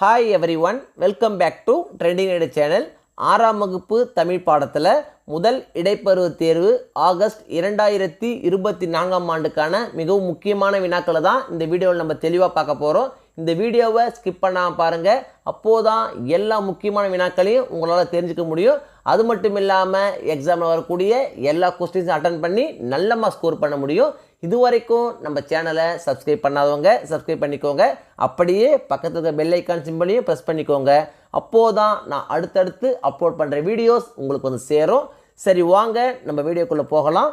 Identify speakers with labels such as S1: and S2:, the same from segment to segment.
S1: Hi everyone, welcome back to trending IT channel. 6ஆம் வகுப்பு தமிழ் பாடத்தில் முதல் இடைப்பருவ தேர்வு ஆகஸ்ட் 2024ஆம் ஆண்டுக்கான மிகவும் முக்கியமான வினாக்களை தான் இந்த வீடியோவில் நம்ம தெளிவாக பார்க்க போகிறோம். இந்த வீடியோவை ஸ்கிப் பண்ணாமல் பாருங்கள். அப்போதான் எல்லா முக்கியமான வினாக்களையும் உங்களால் தெரிஞ்சுக்க முடியும். அது மட்டும் இல்லாமல் எக்ஸாமில் வரக்கூடிய எல்லா கொஸ்டின்ஸும் அட்டன் பண்ணி நல்ல மார்க் ஸ்கோர் பண்ண முடியும். இது வரைக்கும் நம்ம சேனலை சப்ஸ்கிரைப் பண்ணாதவங்க சப்ஸ்கிரைப் பண்ணிக்கோங்க. அப்படியே பக்கத்தில் இருக்க பெல் ஐக்கான் சிம்பலையும் ப்ரெஸ் பண்ணிக்கோங்க. அப்போது தான் நான் அடுத்தடுத்து அப்லோட் பண்ணுற வீடியோஸ் உங்களுக்கு வந்து சேரும். சரி, வாங்க நம்ம வீடியோக்குள்ளே போகலாம்.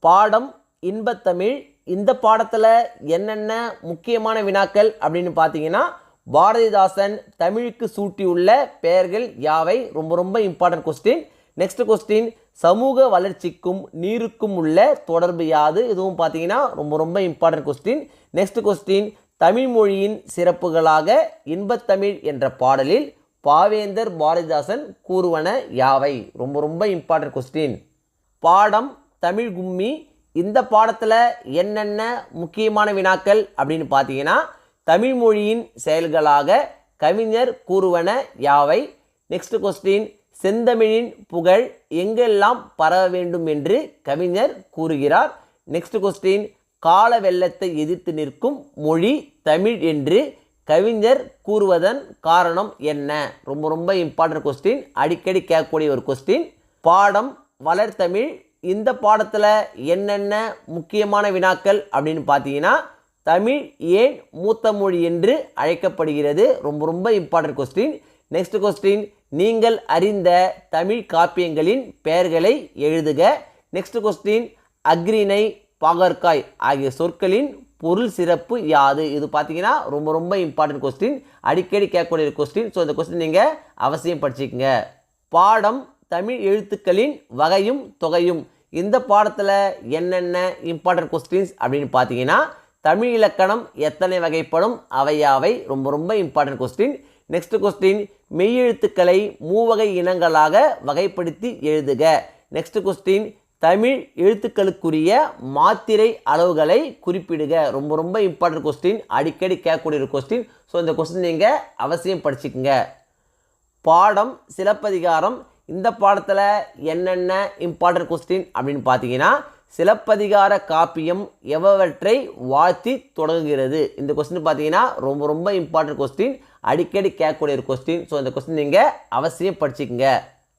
S1: பாடம் இன்பத்தமிழ். இந்த பாடத்தில் என்னென்ன முக்கியமான வினாக்கள் அப்படின்னு பார்த்தீங்கன்னா, பாரதிதாசன் தமிழுக்கு சூட்டியுள்ள பெயர்கள் யாவை? ரொம்ப இம்பார்ட்டன்ட் கொஸ்டின். நெக்ஸ்ட் கொஸ்டின், சமூக வளர்ச்சிக்கும் நீருக்கும் உள்ள தொடர்பு யாது? இதுவும் பார்த்தீங்கன்னா ரொம்ப important question. Next question, Tamil மொழியின் சிறப்புகளாக இன்பத்தமிழ் என்ற பாடலில் பாவேந்தர் பாரதிதாசன் கூறுவன யாவை? ரொம்ப இம்பார்ட்டன்ட் கொஸ்டின். பாடம் தமிழ் கும்மி. இந்த பாடத்தில் என்னென்ன முக்கியமான வினாக்கள் அப்படின்னு பார்த்தீங்கன்னா, தமிழ் மொழியின் செயல்களாக கவிஞர் கூறுவன யாவை? நெக்ஸ்ட் கொஸ்டின், செந்தமிழின் புகழ் எங்கெல்லாம் பரவ வேண்டும் என்று கவிஞர் கூறுகிறார்? நெக்ஸ்ட் கொஸ்டின், கால வெள்ளத்தை எதிர்த்து நிற்கும் மொழி தமிழ் என்று கவிஞர் கூறுவதன் காரணம் என்ன? ரொம்ப இம்பார்ட்டன்ட் கொஸ்டின், அடிக்கடி கேட்கக்கூடிய ஒரு கொஸ்டின். பாடம் வளர்த்தமிழ். இந்த பாடத்தில் என்னென்ன முக்கியமான வினாக்கள் அப்படின்னு பார்த்தீங்கன்னா, தமிழ் ஏன் மூத்த மொழி என்று அழைக்கப்படுகிறது? ரொம்ப இம்பார்ட்டன்ட் கொஸ்டின். நெக்ஸ்ட் கொஸ்டின், நீங்கள் அறிந்த தமிழ் காப்பியங்களின் பெயர்களை எழுதுக. நெக்ஸ்ட் கொஸ்டின், அக்ரிணை பாகற்காய் ஆகிய சொற்களின் பொருள் சிறப்பு யாது? இது பார்த்தீங்கன்னா ரொம்ப இம்பார்ட்டன்ட் கொஸ்டின், அடிக்கடி கேட்கக்கூடிய கொஸ்டின். ஸோ இந்த கொஸ்டின் நீங்கள் அவசியம் படிச்சுக்கங்க. பாடம் தமிழ் எழுத்துக்களின் வகையும் தொகையும். இந்த பாடத்தில் என்னென்ன இம்பார்ட்டன்ட் கொஸ்டின்ஸ் அப்படின்னு பார்த்தீங்கன்னா, தமிழ் இலக்கணம் எத்தனை வகைப்படும்? அவையாவை? ரொம்ப இம்பார்ட்டன்ட் கொஸ்டின். நெக்ஸ்ட் கொஸ்டின், மெய்யெழுத்துக்களை மூவகை இனங்களாக வகைப்படுத்தி எழுதுக. நெக்ஸ்ட் கொஸ்டின், தமிழ் எழுத்துக்களுக்குரிய மாத்திரை அளவுகளை குறிப்பிடுக. ரொம்ப இம்பார்ட்டன்ட் கொஸ்டின், அடிக்கடி கேட்கக்கூடிய ஒரு கொஸ்டின். ஸோ இந்த கொஸ்டின் நீங்கள் அவசியம் படிச்சுக்குங்க. பாடம் சிலப்பதிகாரம். இந்த பாடத்தில் என்னென்ன இம்பார்ட்டன்ட் கொஸ்டின் அப்படின்னு பார்த்தீங்கன்னா, சிலப்பதிகார காப்பியம் எவற்றை வாழ்த்தி தொடங்குகிறது? இந்த கொஸ்டின் பார்த்தீங்கன்னா ரொம்ப இம்பார்ட்டன்ட் கொஸ்டின், அடிக்கடி கேட்கக்கூடிய ஒரு கொஸ்டின். ஸோ இந்த கொஸ்டின் நீங்கள் அவசியம் படிச்சுக்கங்க.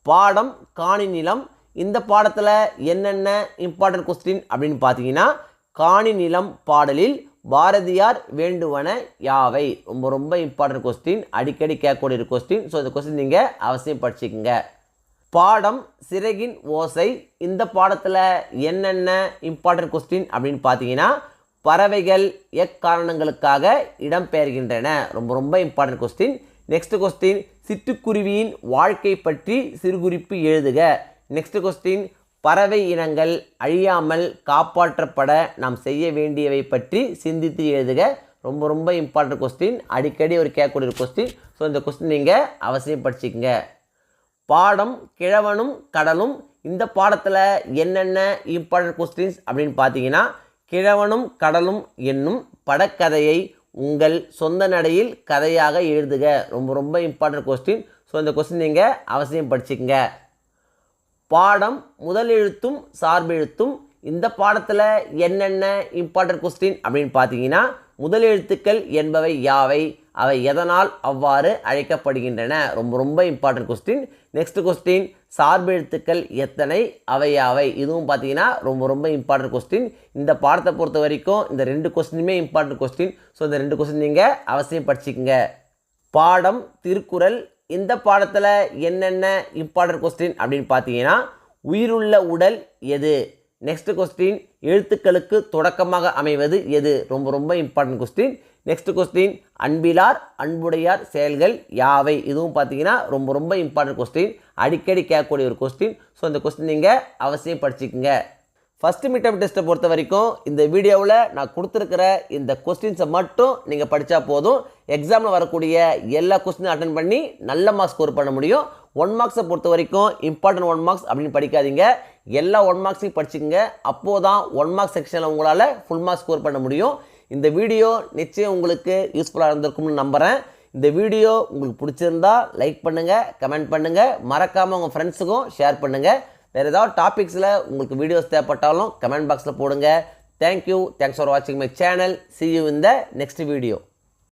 S1: பாடம் காணி நிலம். இந்த பாடத்தில் என்னென்ன இம்பார்ட்டன்ட் கொஸ்டின் அப்படின்னு பார்த்தீங்கன்னா, காணி நிலம் பாடலில் பாரதியார் வேண்டுவன யாவை? ரொம்ப இம்பார்ட்டன்ட் கொஸ்டின், அடிக்கடி கேட்கக்கூடிய ஒரு கொஸ்டின். ஸோ இந்த கொஸ்டின் நீங்கள் அவசியம் படிச்சுக்கங்க. பாடம் சிறகின் ஓசை. இந்த பாடத்தில் என்னென்ன இம்பார்ட்டன்ட் கொஸ்டின் அப்படின்னு பார்த்தீங்கன்னா, பறவைகள் எக்காரணங்களுக்காக இடம்பெயர்கின்றன? ரொம்ப இம்பார்ட்டன்ட் கொஸ்டின். நெக்ஸ்ட் கொஸ்டின், சிட்டுக்குருவியின் வாழ்க்கை பற்றி சிறுகுறிப்பு எழுதுக. நெக்ஸ்ட் கொஸ்டின், பறவை இனங்கள் அழியாமல் காப்பாற்றப்பட நாம் செய்ய வேண்டியவை பற்றி சிந்தித்து எழுதுக. ரொம்ப இம்பார்ட்டன்ட் கொஸ்டின், அடிக்கடி ஒரு கேட்கக்கூடிய கொஸ்டின். ஸோ இந்த கொஸ்டின் நீங்கள் அவசியம் படிச்சுக்கங்க. பாடம் கிழவனும் கடலும். இந்த பாடத்தில் என்னென்ன இம்பார்ட்டன்ட் கொஸ்டின்ஸ் அப்படின்னு பார்த்தீங்கன்னா, கிழவனும் கடலும் என்னும் படக்கதையை உங்கள் சொந்த நடையில் கதையாக எழுதுக. ரொம்ப இம்பார்ட்டன்ட் கொஸ்டின். ஸோ இந்த கொஸ்டின் நீங்கள் அவசியம் படிச்சுக்கங்க. பாடம் முதல் எழுத்தும் சார்பெழுத்தும். இந்த பாடத்தில் என்னென்ன இம்பார்ட்டன்ட் கொஸ்டின் அப்படின்னு பார்த்தீங்கன்னா, முதல் எழுத்துக்கள் என்பவை யாவை? அவை எதனால் அவ்வாறு அழைக்கப்படுகின்றன? ரொம்ப இம்பார்ட்டன்ட் கொஸ்டின். நெக்ஸ்ட் கொஸ்டின், சார்பெழுத்துக்கள் எத்தனை? அவை யாவை? இதுவும் பார்த்தீங்கன்னா ரொம்ப இம்பார்ட்டன்ட் கொஸ்டின். இந்த பாடத்தை பொறுத்த வரைக்கும் இந்த 2 கொஸ்டினுமே இம்பார்ட்டன்ட் கொஸ்டின். ஸோ இந்த 2 கொஸ்டின் நீங்கள் அவசியம் படிச்சுக்கங்க. பாடம் திருக்குறள். இந்த பாடத்தில் என்னென்ன இம்பார்ட்டன்ட் கொஸ்டின் அப்படின்னு பார்த்தீங்கன்னா, உயிருள்ள உடல் எது? நெக்ஸ்ட் கொஸ்டின், எழுத்துக்களுக்கு தொடக்கமாக அமைவது எது? ரொம்ப இம்பார்ட்டன்ட் கொஸ்டின். நெக்ஸ்ட் கொஸ்டின், அன்பிலார் அன்புடையார் செயல்கள் யாவை? இதுவும் பார்த்தீங்கன்னா ரொம்ப இம்பார்ட்டன்ட் கொஸ்டின், அடிக்கடி கேட்கக்கூடிய ஒரு கொஸ்டின். ஸோ இந்த கொஸ்டின் நீங்கள் அவசியம் படிச்சுக்கோங்க. ஃபஸ்ட்டு மிட்டம் டெஸ்ட்டை பொறுத்த வரைக்கும் இந்த வீடியோவில் நான் கொடுத்துருக்கிற இந்த கொஸ்டின்ஸை மட்டும் நீங்கள் படித்தா போதும். எக்ஸாமில் வரக்கூடிய எல்லா கொஸ்டினும் அட்டன் பண்ணி நல்ல மார்க்ஸ் ஸ்கோர் பண்ண முடியும். 1 மார்க்ஸை பொறுத்த வரைக்கும் இம்பார்ட்டன்ட் 1 மார்க்ஸ் அப்படின்னு படிக்காதீங்க. எல்லா 1 மார்க்ஸையும் படிச்சுக்கங்க. அப்போது தான் 1 மார்க் செக்ஷனில் உங்களால் ஃபுல் மார்க்ஸ் ஸ்கோர் பண்ண முடியும். இந்த வீடியோ நிச்சயம் உங்களுக்கு யூஸ்ஃபுல்லாக இருந்திருக்கும்னு நம்புகிறேன். இந்த வீடியோ உங்களுக்கு பிடிச்சிருந்தா லைக் பண்ணுங்கள், கமெண்ட் பண்ணுங்கள், மறக்காமல் உங்கள் ஃப்ரெண்ட்ஸுக்கும் ஷேர் பண்ணுங்கள். வேறு ஏதாவது டாபிக்ஸில் உங்களுக்கு வீடியோஸ் தேவைப்பட்டாலும் கமெண்ட் பாக்ஸில் போடுங்க. தேங்க்யூ. தேங்க்ஸ் ஃபார் வாட்சிங் my channel. See you in the next video.